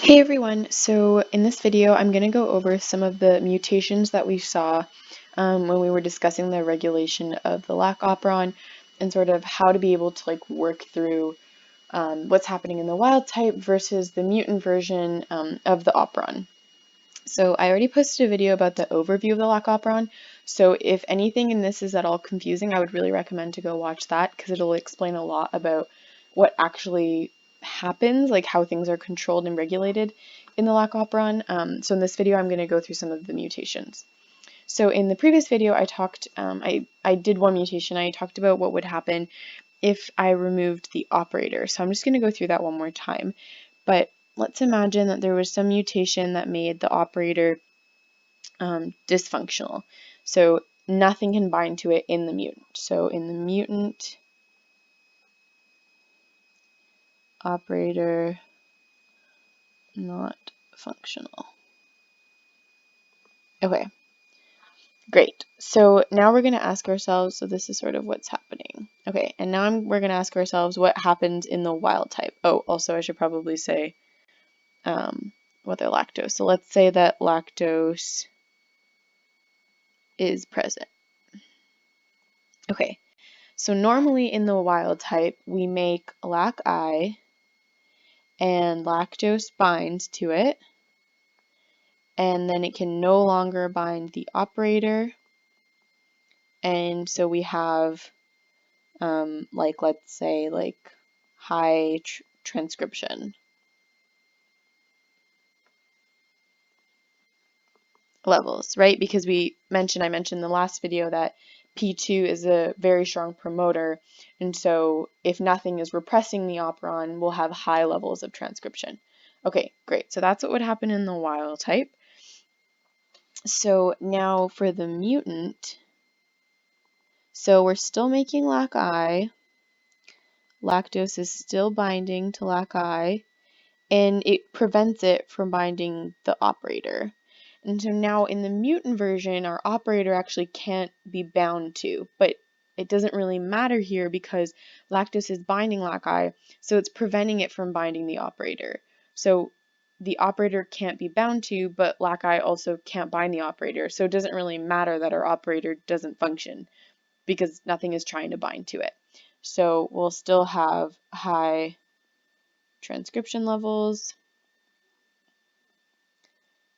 Hey everyone, so in this video I'm going to go over some of the mutations that we saw when we were discussing the regulation of the Lac Operon and sort of how to be able to work through what's happening in the wild type versus the mutant version of the operon. So I already posted a video about the overview of the Lac Operon, so if anything in this is at all confusing, I would really recommend to go watch that because it'll explain a lot about what actually happens, like how things are controlled and regulated in the Lac Operon. So in this video, I'm going to go through some of the mutations. So in the previous video, I did one mutation. I talked about what would happen if I removed the operator. So I'm just going to go through that one more time. But let's imagine that there was some mutation that made the operator dysfunctional. So nothing can bind to it in the mutant. So in the mutant, operator not functional. Okay, great. So now we're going to ask ourselves, so this is sort of what's happening. Okay, and now we're going to ask ourselves what happens in the wild type. Oh, also I should probably say what their lactose. So let's say that lactose is present. Okay, so normally in the wild type, we make lac-I and lactose binds to it, and then it can no longer bind the operator, and so we have let's say high transcription levels, right? Because I mentioned in the last video that P2 is a very strong promoter, and so if nothing is repressing the operon, we'll have high levels of transcription. Okay, great. So that's what would happen in the wild type. So now for the mutant, so we're still making lac-I, lactose is still binding to lac-I, and it prevents it from binding the operator. And so now in the mutant version, our operator actually can't be bound to, but it doesn't really matter here because lactose is binding lac-I, so it's preventing it from binding the operator. So the operator can't be bound to, but lac-I also can't bind the operator, so it doesn't really matter that our operator doesn't function because nothing is trying to bind to it. So we'll still have high transcription levels.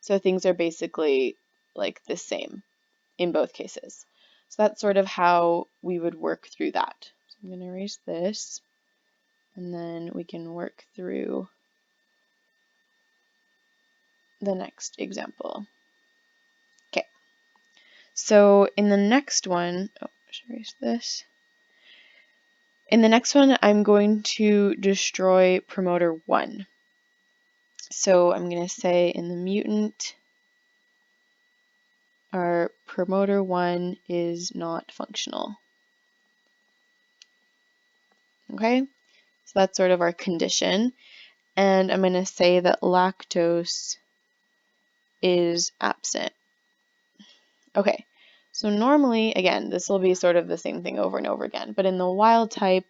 So things are basically like the same in both cases. So that's sort of how we would work through that. So I'm going to erase this, and then we can work through the next example. Okay, so in the next one, I should erase this. In the next one, I'm going to destroy promoter 1. So I'm going to say in the mutant, our promoter 1 is not functional. Okay, so that's sort of our condition. And I'm going to say that lactose is absent. Okay, so normally, again, this will be sort of the same thing over and over again, but in the wild type,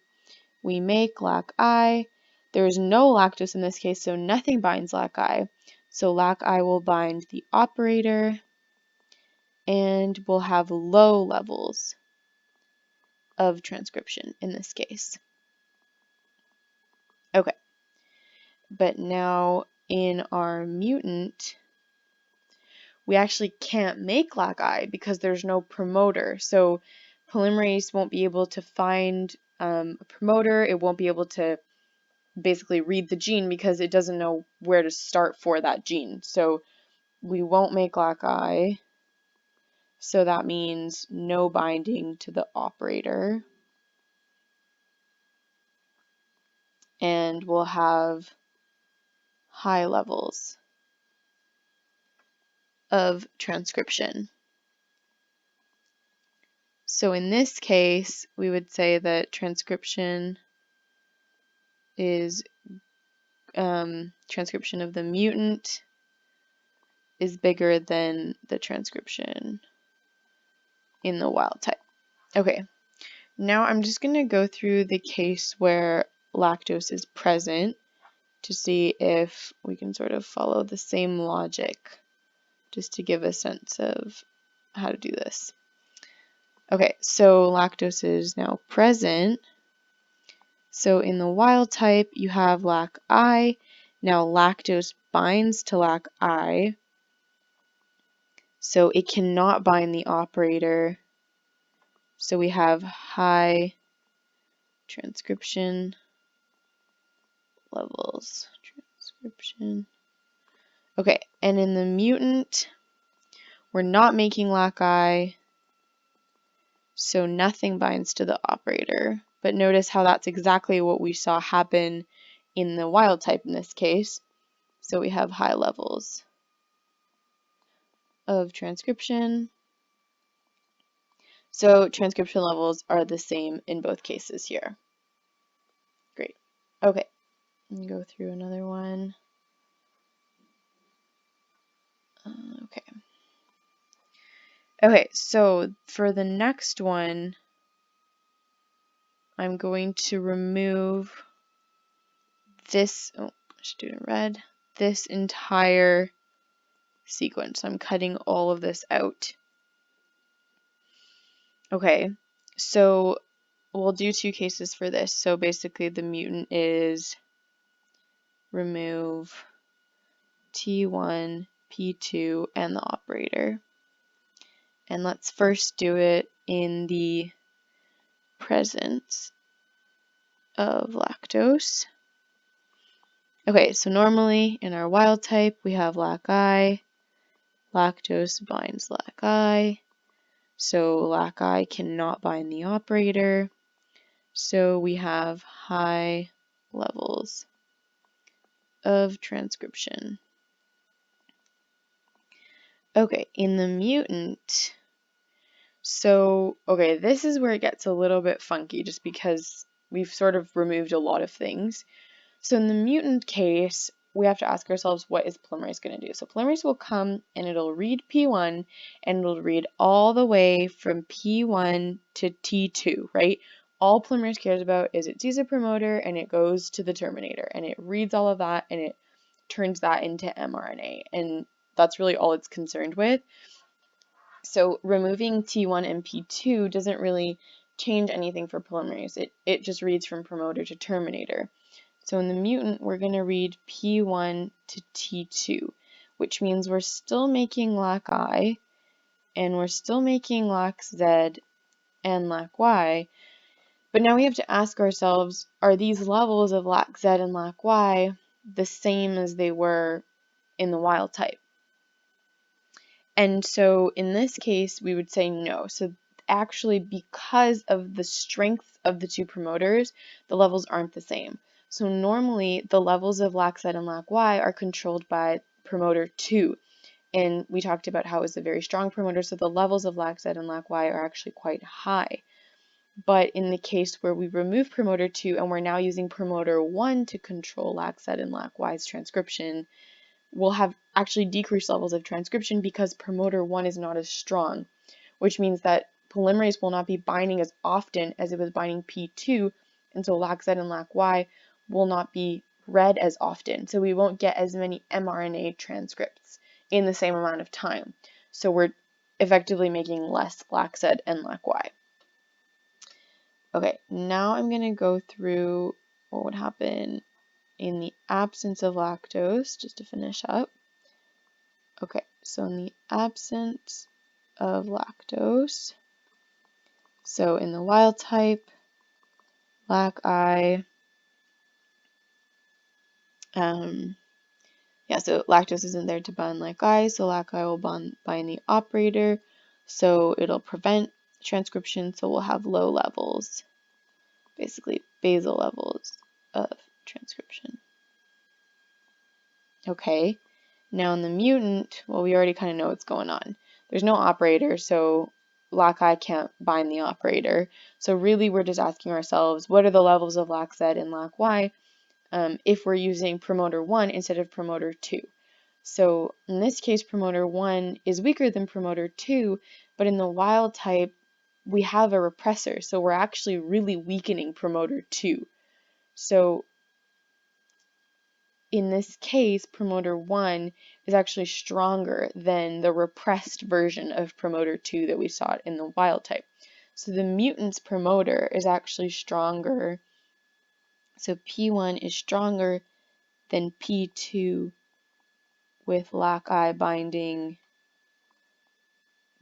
we make lac-I. There's no lactose in this case, so nothing binds lac-I. So lac-I will bind the operator, and we'll have low levels of transcription in this case. Okay, but now in our mutant, we actually can't make lac-I because there's no promoter. So polymerase won't be able to find a promoter. It won't be able to basically read the gene because it doesn't know where to start for that gene. So we won't make lac-I. So that means no binding to the operator. And we'll have high levels of transcription. So in this case, we would say that transcription is transcription of the mutant is bigger than the transcription in the wild type. Okay, now I'm just going to go through the case where lactose is present to see if we can sort of follow the same logic, just to give a sense of how to do this. Okay, so lactose is now present. So in the wild type, you have lac I. Now lactose binds to lac I, so it cannot bind the operator. So we have high transcription levels. Transcription. Okay, and in the mutant, we're not making lac I, so nothing binds to the operator. But notice how that's exactly what we saw happen in the wild type in this case. So we have high levels of transcription. So transcription levels are the same in both cases here. Great. Okay, go through another one. Okay. Okay, so for the next one, I'm going to remove this, oh, I should do it in red, this entire sequence. I'm cutting all of this out. Okay, so we'll do two cases for this. So basically the mutant is remove T1, P2, and the operator. And let's first do it in the presence of lactose. Okay, so normally in our wild type we have lac I, lactose binds lac I, so lac I cannot bind the operator, so we have high levels of transcription. Okay, in the mutant, so, okay, this is where it gets a little bit funky just because we've sort of removed a lot of things. So in the mutant case, we have to ask ourselves, what is polymerase going to do? So polymerase will come and it'll read P1 and it'll read all the way from P1 to T2, right? All polymerase cares about is it sees a promoter and it goes to the terminator and it reads all of that and it turns that into mRNA, and that's really all it's concerned with. So removing T1 and P2 doesn't really change anything for polymerase. It just reads from promoter to terminator. So in the mutant, we're going to read P1 to T2, which means we're still making lac I, and we're still making lac Z and lac Y, but now we have to ask ourselves, are these levels of lac Z and lac Y the same as they were in the wild type? And so in this case, we would say no. So actually, because of the strength of the two promoters, the levels aren't the same. So normally, the levels of lac Z and lac Y are controlled by promoter 2. And we talked about how it's a very strong promoter, so the levels of lac Z and lac Y are actually quite high. But in the case where we remove promoter 2 and we're now using promoter 1 to control lac Z and lac Y's transcription, we'll have actually decreased levels of transcription because promoter 1 is not as strong, which means that polymerase will not be binding as often as it was binding P2, and so lac Z and lac Y will not be read as often. So we won't get as many mRNA transcripts in the same amount of time. So we're effectively making less lac Z and lac Y. Okay, now I'm going to go through what would happen in the absence of lactose, just to finish up. Okay, so in the absence of lactose, so in the wild type, lac I, so lactose isn't there to bind lac I, so lac I will bind the operator, so it'll prevent transcription, so we'll have low levels, basically basal levels of transcription. Okay, now in the mutant, well, we already kind of know what's going on. There's no operator, so lac I can't bind the operator. So really we're just asking ourselves, what are the levels of lac Z and lac Y if we're using promoter 1 instead of promoter 2? So in this case, promoter 1 is weaker than promoter 2, but in the wild type, we have a repressor, so we're actually really weakening promoter 2. So in this case, promoter 1 is actually stronger than the repressed version of promoter 2 that we saw in the wild type. So the mutant's promoter is actually stronger. So P1 is stronger than P2 with LAC-I binding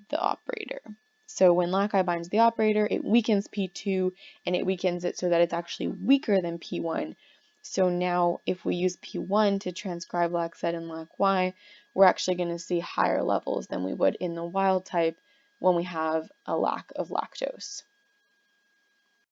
the operator. So when LAC-I binds the operator, it weakens P2 and it weakens it so that it's actually weaker than P1. So now if we use P1 to transcribe LAC-Z and LAC-Y, we're actually going to see higher levels than we would in the wild type when we have a lack of lactose.